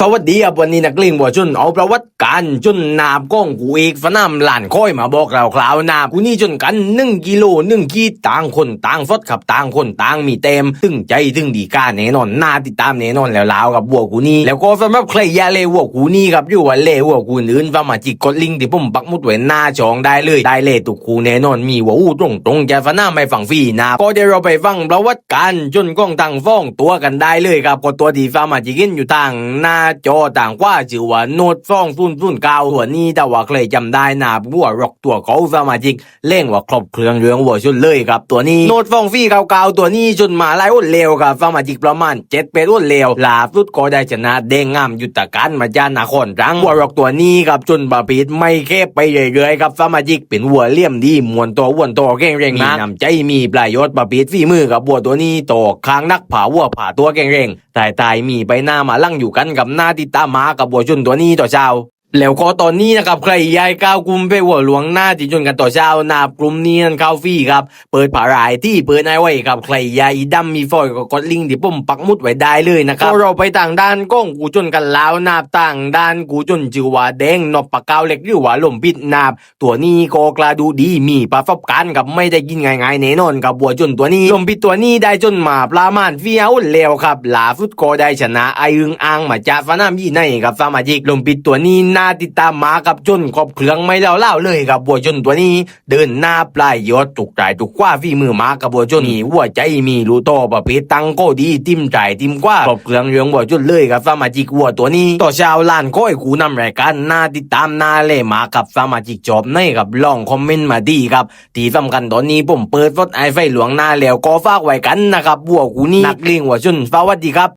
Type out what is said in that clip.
สวัสดีครับวันนี้นักเลงวัวชนเอาประวัติการจนนาบก้องกูเอกฟนามหลานค่อยมาบอกเราคราวนาบกูนี่จนกัน1 กิโล1 ขีดต่างคนต่างฟดขับต่างคนต่างมีเต็มตึงใจตึงดีกาแน่นอนน่าติดตามแน่นอนแล้วลาวกับวัวกูนี่แล้วก็สำหรับใครอยากเล่วัวกูนี่ครับอยู่วันเล่วัวกูอื่นฟ้ามาจิกกดลิงก์ที่ผมปักมุดไว้หน้าช่องได้เลยได้เล่ตุกกูแน่นอนมีวัวอู้ตรงจะฟนามไม่ฟังฟรีนะก็เดี๋ยวเราไปฟังประวัติการจนก้องต่างฟ้องตัวกันได้เลยครับก็ตัวที่ฟ้ามาจิกินอยู่ต่างหน้าจอต่างว่าชื่อว่าโนดฟ้อง009ตัวนี้แต่ว่าใครจำได้นะวัวร็อกตัวเขาสมาชิกเล่งว่าครบเครื่องเรื่องวัวชนเลยครับตัวนี้โนดฟ้องฟรีเก่าๆตัวนี้จนมาไล่อ้นเลวครับสมาชิกประมาณ7-8อ้นเลวลาสุดก็ได้ชนะเด้งงามยุตการมาจานครรังวัวร็อกตัวนี้ครับจนบาปีดไม่แค่ไปเรื่อยๆครับสมาชิกเป็นวัวเลี่ยมดีมวนตัวอ้วนตัวแข็งแรงนะนำใจมีประโยชน์บาปีดฝีมือกับวัวตัวนี้ต่อค้างนักผ่าวัวผ่าตัวแข็งแรงตายมีไปหน้ามาลั่งอยู่กันกับหน้าติดตามมากับวัวชนตัวนี้ต่อเช้าแล้วก็ตอนนี้นะครับใครย้ายก้าวกลุ่มไปหัวหลวงหน้าที่จนกันต่อเช้านาบกลุ่มนี้นั่นเข้าฟรีครับเปิดผ่ารายที่เปิดไว้ครับใครย้ายดำมีฟอยก็กดลิงก์ที่ผมปักมุดไว้ได้เลยนะครับเราไปต่างด้านก้องกูจนกันแล้วนาบต่างด้านกูจนจือว่าแดงนบปากกาวเล็กหรือว่าลมพิษนาบตัวนี้ก็กล้าดูดีมีประสบการณ์กับไม่ได้กินง่ายๆแน่นอนกับบัวจนตัวนี้ลมพิษตัวนี้ได้จนมาประมาณฟีเอาแล้วครับลาฟุตก็ได้ชนะไออึงอ่างมาจากฟนามยี่ในกับสมาชิกลมพิษตัวนี้น่าติดตามมากับจนครบเครื่องไม่เล่าเลยกับบัวจนตัวนี้เดินหน้าปลายยอดตุกใจตุกว่าฝีมือมากับบัวจนนี่หัวใจมีรู้โตประเภทตังก็ดีติมใจติมกว่าครบเครื่องเรื่องบัวจนเลยกับสมาชิกวัวตัวนี้ต่อชาวล้านก้อยกูนำรายการน่าติดตามน่าเล่มากับสมาชิกจอบในกับลองคอมเมนต์มาดีครับที่สำคัญตอนนี้ผมเปิดรถไอไฟหลวงหน้าแล้วก็ฝากไว้กันนะครับบัวกูนี่นักเลงวัวจนสวัสดีครับ